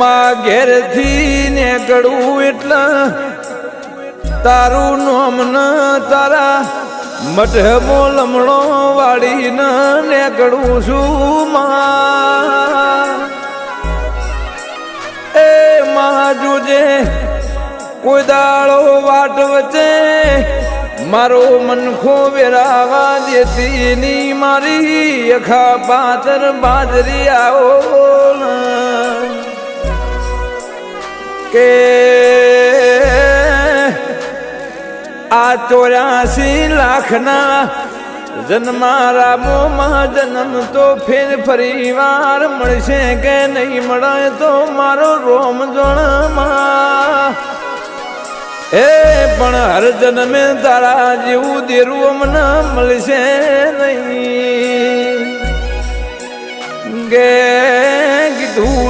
માં ઘેરથી નીકળું એટલે તારું નામ ન તારા મઢમો લમણો વાળીને નીકળું છું માં એ માં જોજે કોઈ દાળો વાટ વચ્ચે મારો મનખો વેરાવા દેતી ની મારી અખા પાતર બાજરી આવો કે આ 84 લાખના જન્મારા મોમાં જન્મ તો ફેર ફરી વાર મળશે કે નહીં મળે તો મારો રોમ જોણમાં એ પણ હર જન્મે તારા જેવું દેરું મને મળશે નહીં ગે કીધું